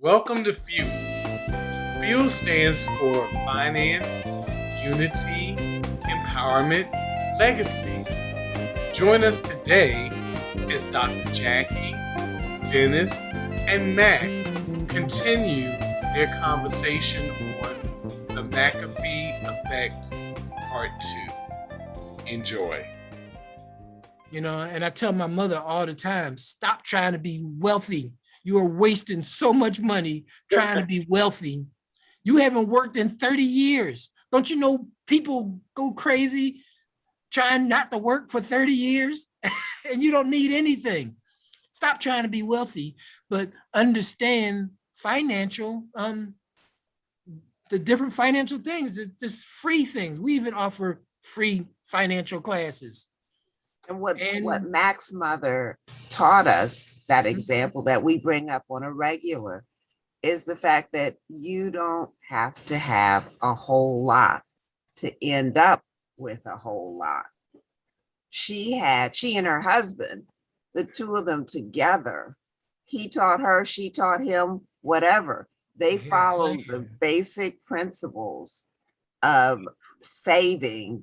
Welcome to FUEL. FUEL stands for Finance, Unity, Empowerment, Legacy. Join us today as Dr. Jackie, Dennis, and Mac continue their conversation on the McAfee Effect Part 2. Enjoy. And I tell my mother all the time, stop trying to be wealthy. You are wasting so much money trying to be wealthy. You haven't worked in 30 years. Don't you know people go crazy trying not to work for 30 years and you don't need anything. Stop trying to be wealthy, but understand the different financial things, just free things. We even offer free financial classes. And what Mac's mother taught us, that example that we bring up on a regular, is the fact that you don't have to have a whole lot to end up with a whole lot. She and her husband, the two of them together, he taught her, she taught him, whatever. They followed the basic principles of saving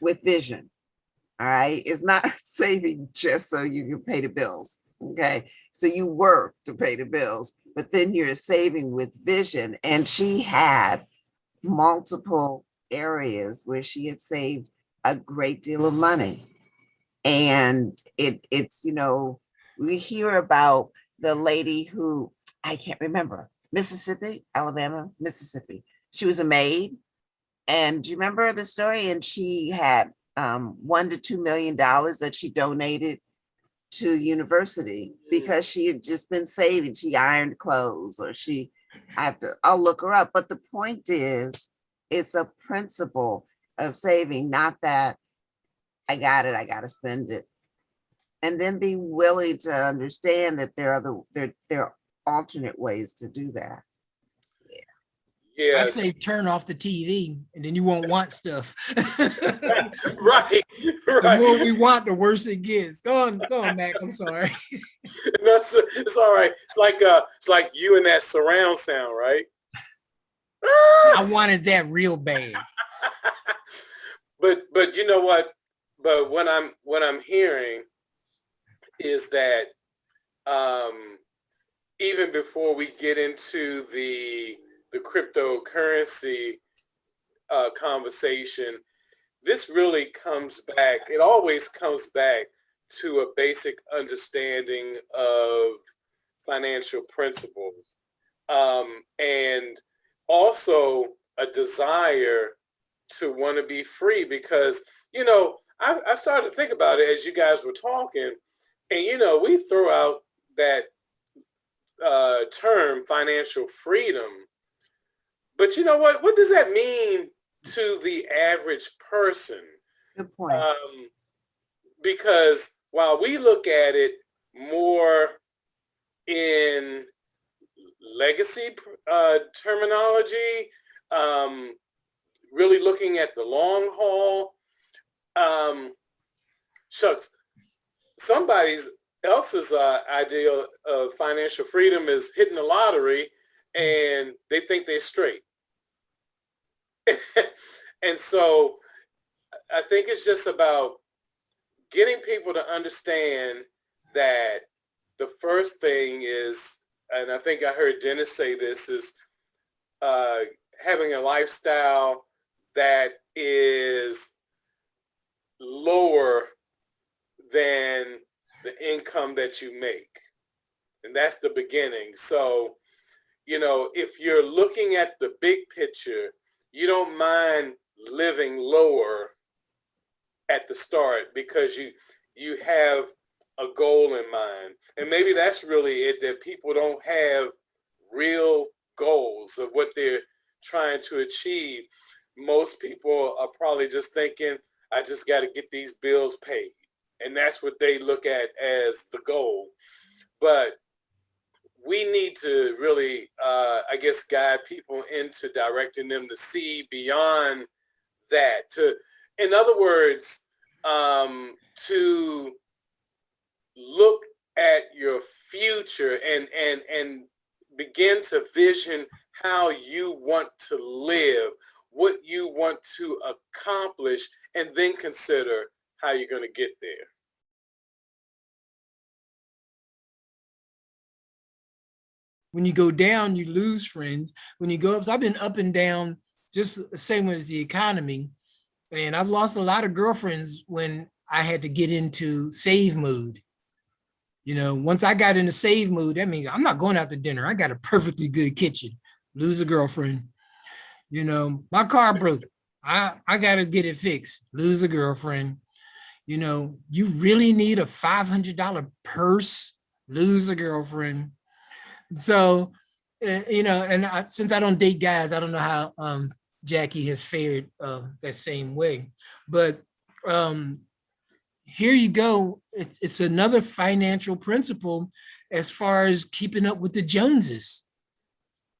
with vision. All right. It's not saving just so you can pay the bills. Okay. So you work to pay the bills, but then you're saving with vision. And she had multiple areas where she had saved a great deal of money. And it's, we hear about the lady who, I can't remember, Alabama, Mississippi. She was a maid. And do you remember the story? And she had $1 to $2 million that she donated to university because she had just been saving. She ironed clothes, or I'll look her up. But the point is, it's a principle of saving, not that I got it, I got to spend it. And then be willing to understand that there are alternate ways to do that. Yeah. I say turn off the TV and then you won't want stuff. Right. The more we want, the worse it gets. Go on, Mac. I'm sorry. No, it's all right. It's like you and that surround sound, right? I wanted that real bad. But you know what? But what I'm hearing is that even before we get into the cryptocurrency conversation, this really comes back. It always comes back to a basic understanding of financial principles, and also a desire to want to be free. Because I started to think about it as you guys were talking, and we throw out that term financial freedom. But you know what? What does that mean to the average person? Good point. Because while we look at it more in legacy terminology, really looking at the long haul, shucks, somebody else's idea of financial freedom is hitting the lottery and they think they're straight. And so I think it's just about getting people to understand that the first thing is, and I think I heard Dennis say this, is having a lifestyle that is lower than the income that you make. And that's the beginning. So, if you're looking at the big picture, you don't mind living lower at the start because you have a goal in mind. And maybe that's really it, that people don't have real goals of what they're trying to achieve. Most people are probably just thinking, I just got to get these bills paid. And that's what they look at as the goal. But we need to really, guide people into directing them to see beyond that. In other words, to look at your future and begin to vision how you want to live, what you want to accomplish, and then consider how you're going to get there. When you go down, you lose friends. When you go up, so I've been up and down, just the same as the economy. And I've lost a lot of girlfriends when I had to get into save mode. You know, once I got into save mode, that means I'm not going out to dinner. I got a perfectly good kitchen. Lose a girlfriend. You know, my car broke. I got to get it fixed. Lose a girlfriend. You know, you really need a $500 purse. Lose a girlfriend. So, you know, and since I don't date guys, I don't know how Jackie has fared that same way. But here you go. It's another financial principle as far as keeping up with the Joneses.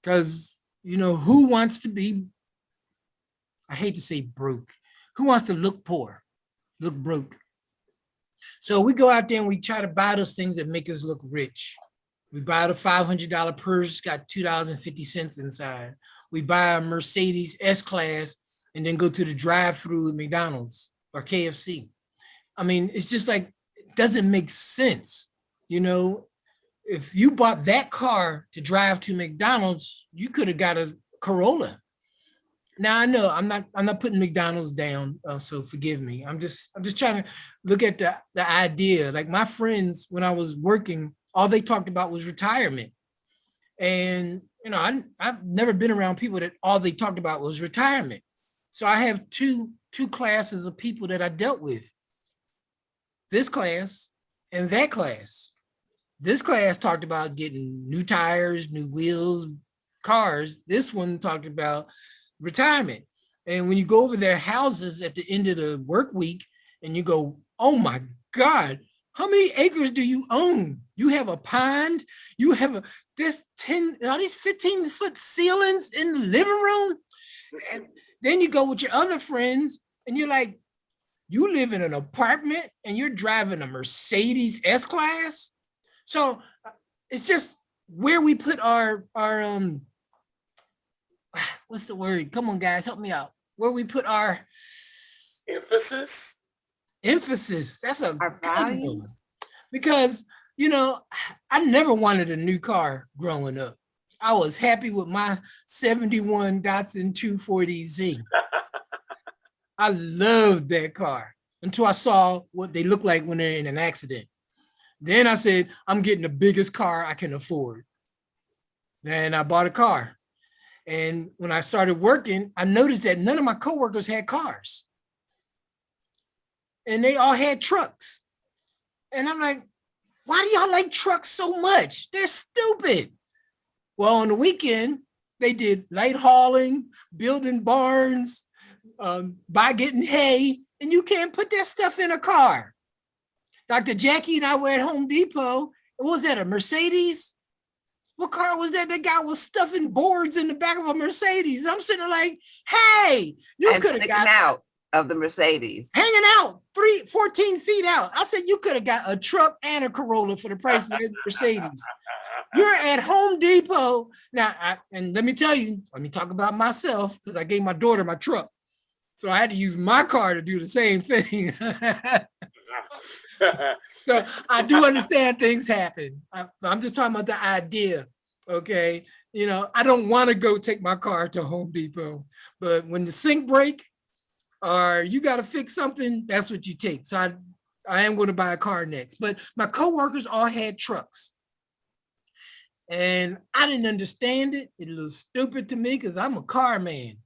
Because, you know, who wants to be, I hate to say broke, who wants to look poor, look broke? So we go out there and we try to buy those things that make us look rich. We buy the $500 purse, got $2.50 inside. We buy a Mercedes S-Class and then go to the drive-through at McDonald's or KFC. I mean, it's just like, it doesn't make sense. You know, if you bought that car to drive to McDonald's, you could have got a Corolla. Now I know I'm not putting McDonald's down, so forgive me. I'm just trying to look at the idea. Like my friends, when I was working, all they talked about was retirement. And, you know, I've never been around people that all they talked about was retirement. So I have two classes of people that I dealt with. This class and that class. This class talked about getting new tires, new wheels, cars. This one talked about retirement. And when you go over their houses at the end of the work week and you go, oh my God, how many acres do you own? You have a pond, you have this 10, all these 15-foot ceilings in the living room. And then you go with your other friends and you're like, you live in an apartment and you're driving a Mercedes S-Class. So it's just where we put our what's the word? Come on, guys, help me out. Where we put our emphasis. That's a good one. Because, you know, I never wanted a new car growing up. I was happy with my 71 Datsun 240Z. I loved that car until I saw what they look like when they're in an accident. Then I said, I'm getting the biggest car I can afford. And I bought a car. And when I started working, I noticed that none of my coworkers had cars. And they all had trucks. And I'm like, why do y'all like trucks so much? They're stupid. Well, on the weekend, they did light hauling, building barns, by getting hay, and you can't put that stuff in a car. Dr. Jackie and I were at Home Depot. What was that, a Mercedes? What car was that? The guy was stuffing boards in the back of a Mercedes. I'm sitting there like, hey, you could have got out of the Mercedes. Hanging out 14 feet out. I said, you could have got a truck and a Corolla for the price of the Mercedes. You're at Home Depot. Now, and let me tell you, let me talk about myself because I gave my daughter my truck. So I had to use my car to do the same thing. So I do understand things happen. I'm just talking about the idea, okay? You know, I don't want to go take my car to Home Depot, but when the sink break or you got to fix something, that's what you take. So I am going to buy a car next. But my coworkers all had trucks. And I didn't understand it. It was stupid to me because I'm a car man.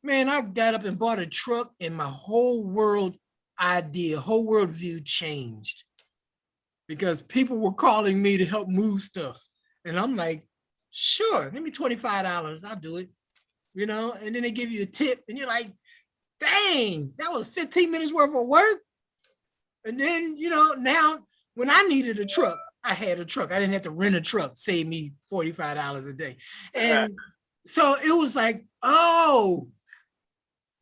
Man, I got up and bought a truck and my whole world view changed because people were calling me to help move stuff. And I'm like, sure, give me $25, I'll do it. You know, and then they give you a tip and you're like, dang, that was 15 minutes worth of work. And then, you know, now when I needed a truck, I had a truck. I didn't have to rent a truck, save me $45 a day. And so it was like, oh,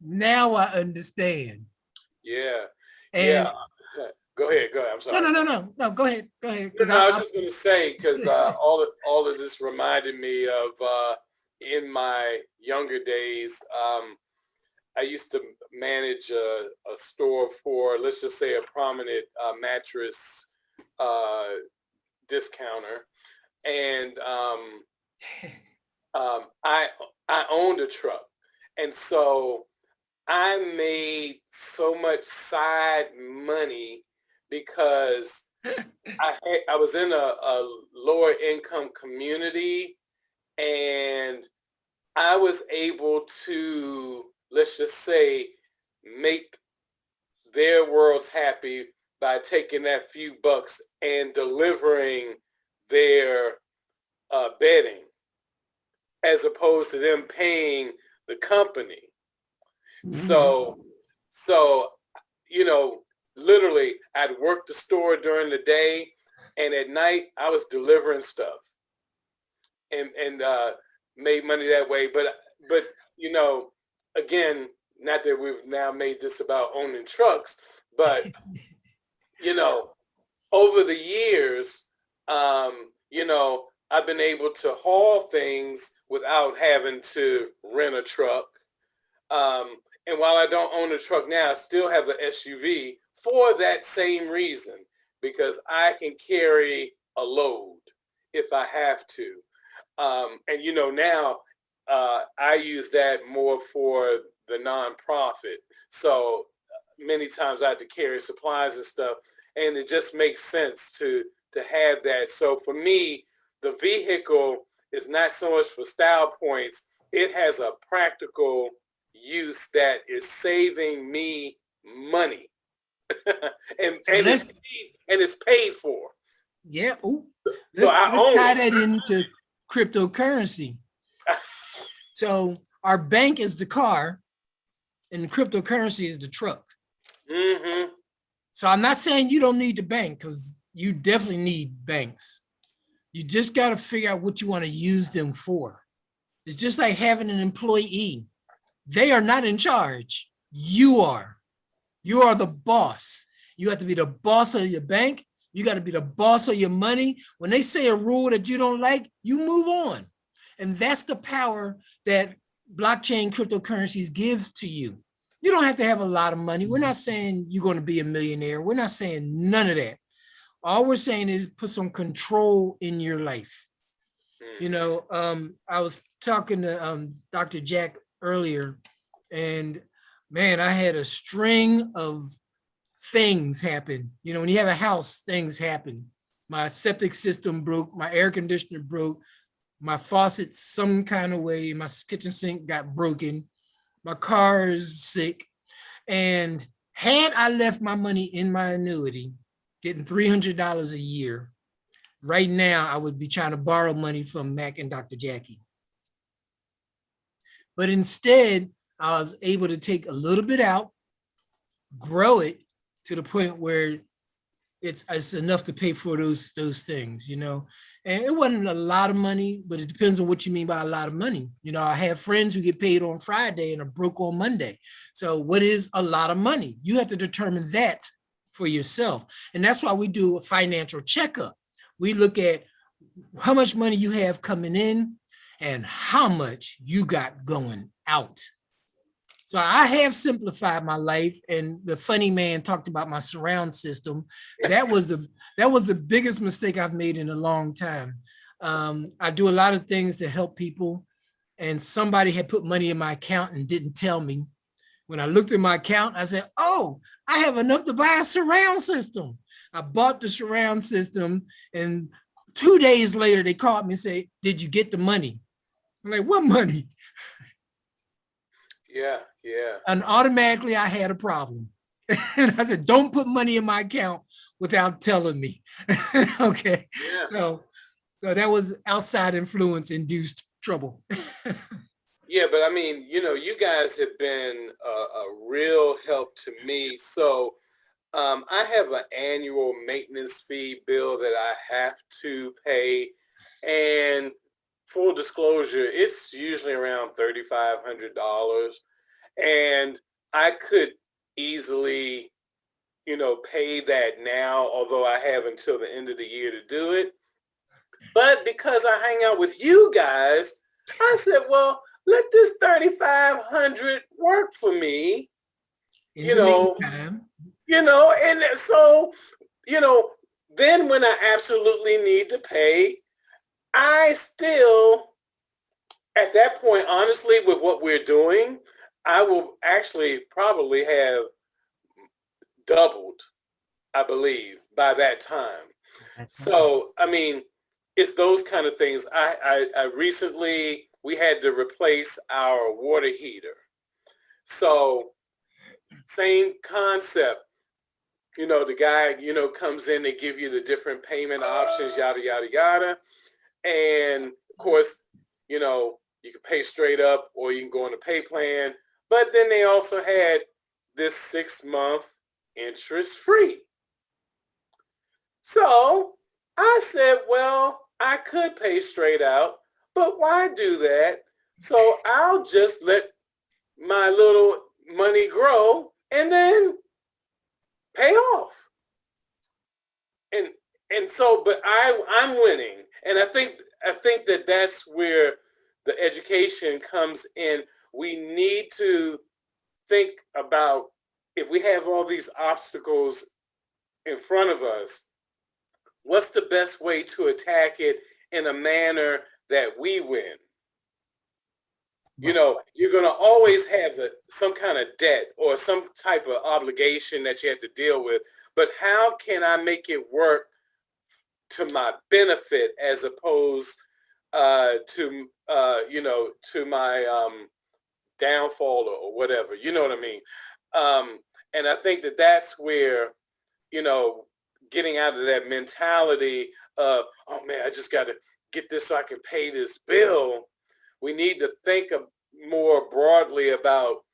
now I understand. Yeah. And yeah. Go ahead. I'm No, sorry. no. Go ahead. No, I was just going to say, because all of this reminded me of in my younger days. I used to manage a store for, let's just say, a prominent mattress uh, discounter, and I owned a truck, and so I made so much side money because I was in a lower income community, and I was able to, let's just say, make their worlds happy by taking that few bucks and delivering their bedding, as opposed to them paying the company. So, so you know, literally, I'd work the store during the day, and at night I was delivering stuff, and made money that way. But you know, again, not that we've now made this about owning trucks, but you know, over the years, you know, I've been able to haul things without having to rent a truck. And while I don't own a truck now, I still have an SUV for that same reason, because I can carry a load if I have to. And you know, now I use that more for the nonprofit. So many times I have to carry supplies and stuff, and it just makes sense to have that. So for me, the vehicle is not so much for style points; it has a practical use that is saving me money, So and it's paid for. yeah. Ooh, So I let's own tie it. that into cryptocurrency. So our bank is the car, and cryptocurrency is the truck. Mm-hmm. So I'm not saying you don't need the bank, because you definitely need banks. You just got to figure out what you want to use them for. It's just like having an employee. They are not in charge. You are. You are the boss. You have to be the boss of your bank. You got to be the boss of your money. When they say a rule that you don't like, you move on. And that's the power that blockchain cryptocurrencies gives to you. You don't have to have a lot of money. We're not saying you're going to be a millionaire. We're not saying none of that. All we're saying is put some control in your life. You know, I was talking to Dr. Jack earlier, and man, I had a string of things happen. You know, when you have a house, things happen. My septic system broke, my air conditioner broke, my faucet some kind of way, my kitchen sink got broken, my car is sick. And had I left my money in my annuity, getting $300 a year, right now I would be trying to borrow money from Mac and Dr. Jackie. But instead, I was able to take a little bit out, grow it to the point where it's enough to pay for those things, you know. And it wasn't a lot of money, but it depends on what you mean by a lot of money. You know, I have friends who get paid on Friday and are broke on Monday. So what is a lot of money? You have to determine that for yourself. And that's why we do a financial checkup. We look at how much money you have coming in and how much you got going out. So I have simplified my life, and the funny man talked about my surround system. That was the biggest mistake I've made in a long time. I do a lot of things to help people, and somebody had put money in my account and didn't tell me. When I looked at my account, I said, "Oh, I have enough to buy a surround system." I bought the surround system, and 2 days later, they called me and said, "Did you get the money?" I'm like, "What money?" Yeah, yeah. And automatically I had a problem. And I said, "Don't put money in my account without telling me." Okay. Yeah. So that was outside influence induced trouble. Yeah, but I mean, you know, you guys have been a real help to me. So I have an annual maintenance fee bill that I have to pay. And full disclosure, it's usually around $3,500. And I could easily pay that now, although I have until the end of the year to do it. But because I hang out with you guys, I said, well, let this 3,500 work for me, In the meantime, and so, then when I absolutely need to pay, I still, at that point, honestly, with what we're doing, I will actually probably have doubled, I believe, by that time. That's awesome. So, I mean, it's those kind of things. I recently, we had to replace our water heater. So, same concept. The guy, comes in, they give you the different payment options, yada, yada, yada. And of course, you can pay straight up or you can go on a pay plan. But then they also had this 6-month interest free. So I said, well, I could pay straight out, but why do that? So I'll just let my little money grow and then pay off. And so, but I'm winning, and I think that that's where the education comes in. We need to think about, if we have all these obstacles in front of us, what's the best way to attack it in a manner that we win? You're going to always have some kind of debt or some type of obligation that you have to deal with. But how can I make it work to my benefit as opposed to my downfall or whatever? You know what I mean? And I think that that's where, getting out of that mentality of, oh man, I just got to get this so I can pay this bill. We need to think more broadly about,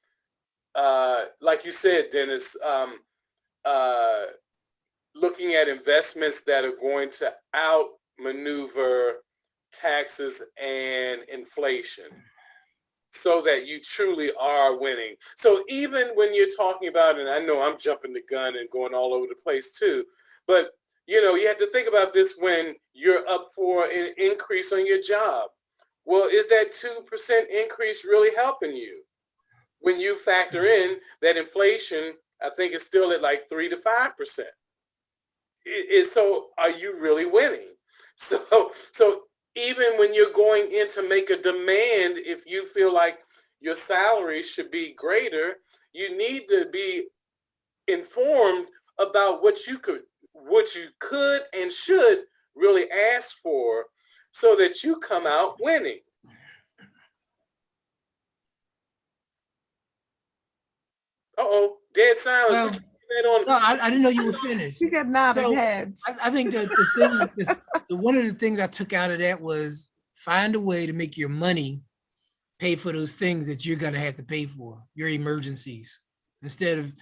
like you said, Dennis, looking at investments that are going to outmaneuver taxes and inflation so that you truly are winning. So even when you're talking about, and I know I'm jumping the gun and going all over the place too, but you have to think about this when you're up for an increase on your job. Well, is that 2% increase really helping you? When you factor in that inflation, I think it's still at like 3 to 5%. So are you really winning? So even when you're going in to make a demand, if you feel like your salary should be greater, you need to be informed about what you could and should really ask for, so that you come out winning. Dead silence. well, no, I didn't know you were finished. You got nodding So heads. I think that one of the things I took out of that was find a way to make your money pay for those things that you're going to have to pay for, your emergencies, instead of,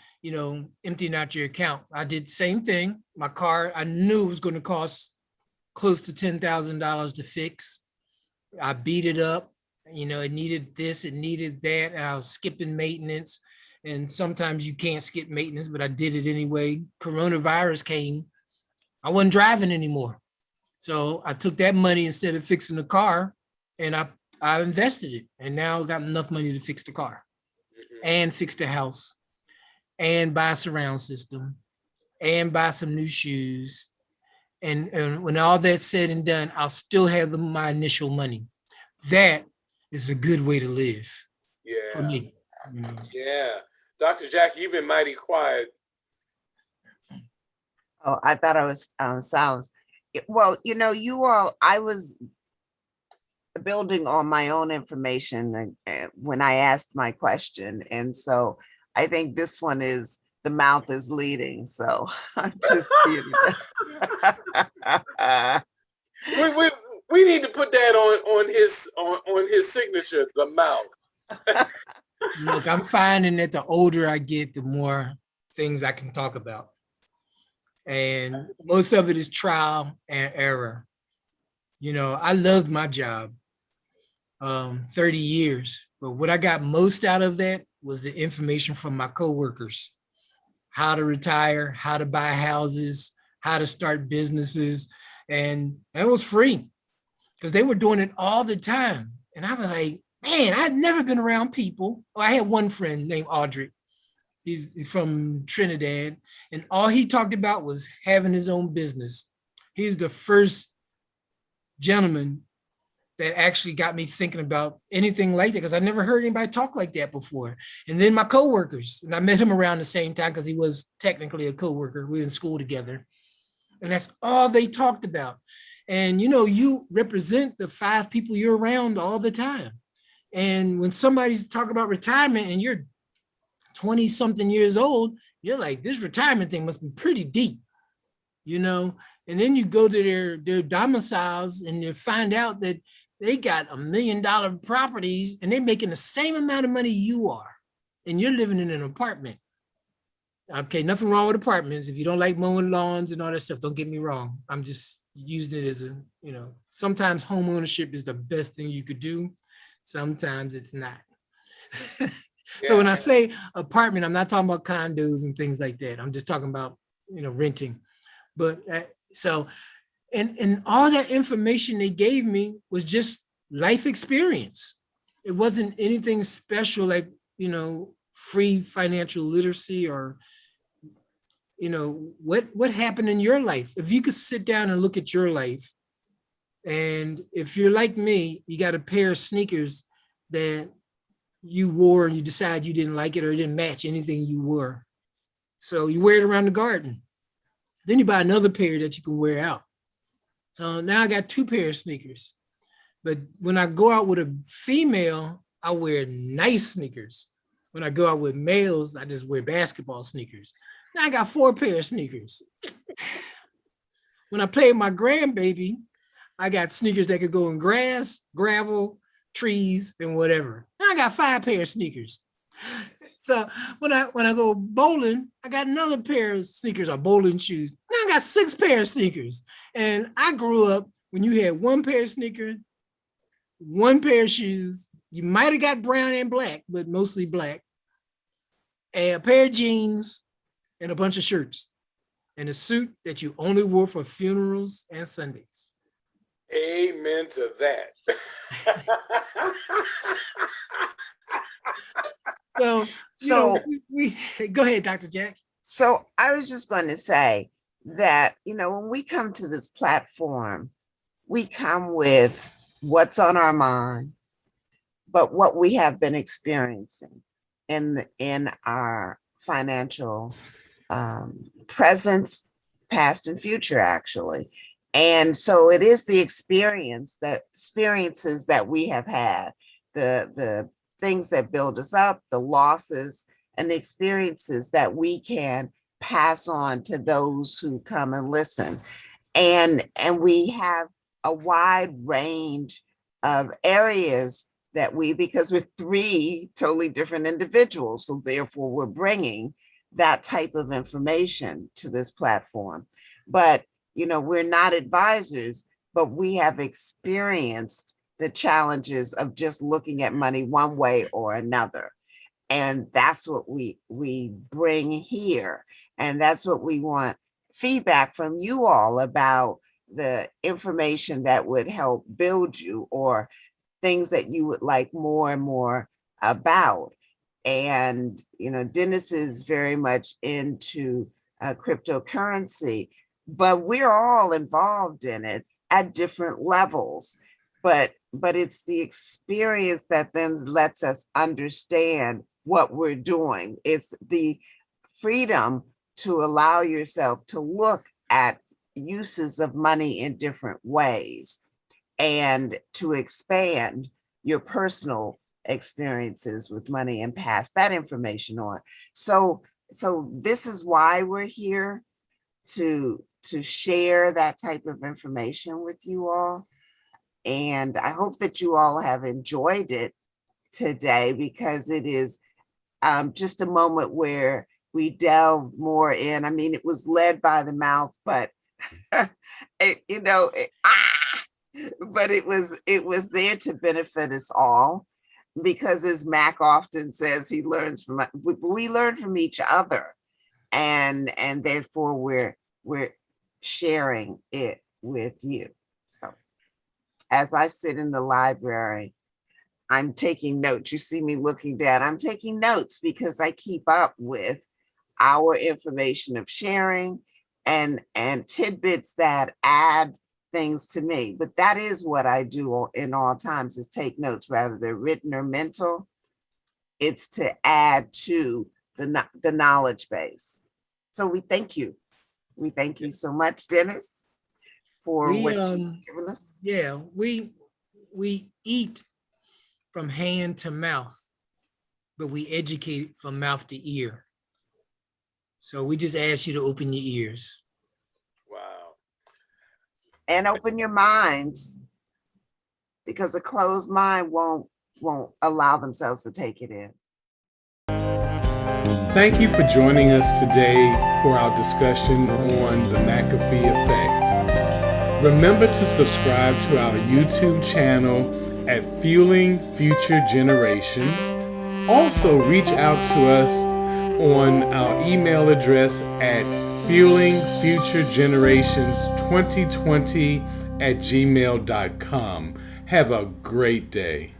emptying out your account. I did the same thing. My car, I knew it was going to cost close to $10,000 to fix. I beat it up. It needed this, it needed that. And I was skipping maintenance. And sometimes you can't skip maintenance, but I did it anyway. Coronavirus came. I wasn't driving anymore. So I took that money, instead of fixing the car, and I invested it. And now I got enough money to fix the car and fix the house and buy a surround system and buy some new shoes. And when all that's said and done, I'll still have my initial money. That is a good way to live for me. Yeah. Dr. Jackie, you've been mighty quiet. Oh, I thought I was silenced. Well, I was building on my own information when I asked my question. And so I think this one is the mouth is leading. So I'm just kidding. We need to put that on his signature, the mouth. Look, I'm finding that the older I get, the more things I can talk about. And most of it is trial and error. I loved my job, 30 years. But what I got most out of that was the information from my coworkers. how to retire, how to buy houses, how to start businesses. And it was free because they were doing it all the time. And I was like, man, I'd never been around people. Well, I had one friend named Audrey. He's from Trinidad. And all he talked about was having his own business. He's the first gentleman that actually got me thinking about anything like that, because I never heard anybody talk like that before. And then my coworkers, and I met him around the same time because he was technically a coworker. We were in school together. And that's all they talked about. And you represent the 5 people you're around all the time. And when somebody's talking about retirement and you're 20 something years old, you're like, this retirement thing must be pretty deep, and then you go to their domiciles and you find out that they got $1 million properties and they're making the same amount of money you are, and you're living in an apartment. Okay, nothing wrong with apartments. If you don't like mowing lawns and all that stuff, don't get me wrong. I'm just using it as sometimes home ownership is the best thing you could do. Sometimes it's not. So when I say apartment, I'm not talking about condos and things like that. I'm just talking about, renting. But and all that information they gave me was just life experience. It wasn't anything special like, free financial literacy or, what happened in your life. If you could sit down and look at your life, and if you're like me, you got a pair of sneakers that you wore and you decide you didn't like it or it didn't match anything you wore. So you wear it around the garden. Then you buy another pair that you can wear out. So now I got 2 pairs of sneakers. But when I go out with a female, I wear nice sneakers. When I go out with males, I just wear basketball sneakers. Now I got 4 pairs of sneakers. When I play with my grandbaby, I got sneakers that could go in grass, gravel, trees, and whatever. Now I got 5 pairs of sneakers. So when I go bowling, I got another pair of sneakers or bowling shoes. Now I got 6 pairs of sneakers. And I grew up when you had 1 pair of sneakers, 1 pair of shoes. You might have got brown and black, but mostly black. And a pair of jeans and a bunch of shirts. And a suit that you only wore for funerals and Sundays. Amen to that. So we go ahead, Dr. Jack. So I was just going to say that, when we come to this platform, we come with what's on our mind, but what we have been experiencing in our financial presence, past and future, actually. And so it is the experiences that we have had, the things that build us up, the losses, and the experiences that we can pass on to those who come and listen. And we have a wide range of areas that because we're 3 totally different individuals, so therefore we're bringing that type of information to this platform. But we're not advisors, but we have experienced the challenges of just looking at money one way or another. And that's what we bring here. And that's what we want feedback from you all about, the information that would help build you or things that you would like more and more about. And, Dennis is very much into cryptocurrency, but we're all involved in it at different levels. But it's the experience that then lets us understand what we're doing. It's the freedom to allow yourself to look at uses of money in different ways and to expand your personal experiences with money and pass that information on. So this is why we're here, to share that type of information with you all. And I hope that you all have enjoyed it today, because it is just a moment where we delve more in. I mean, it was led by the mouth, but but it was there to benefit us all, because as Mac often says, we learn from each other. and therefore we're sharing it with you. So as I sit in the library, I'm taking notes. You see me looking down. I'm taking notes because I keep up with our information of sharing and tidbits that add things to me. But that is what I do in all times, is take notes, rather they're written or mental. It's to add to the knowledge base. So we thank you. We thank you so much, Dennis, for what you've given us. Yeah, we eat from hand to mouth, but we educate from mouth to ear. So we just ask you to open your ears. Wow. And open your minds, because a closed mind won't allow themselves to take it in. Thank you for joining us today for our discussion on the McAfee effect. Remember to subscribe to our YouTube channel at Fueling Future Generations. Also reach out to us on our email address at fuelingfuturegenerations2020@gmail.com. Have a great day.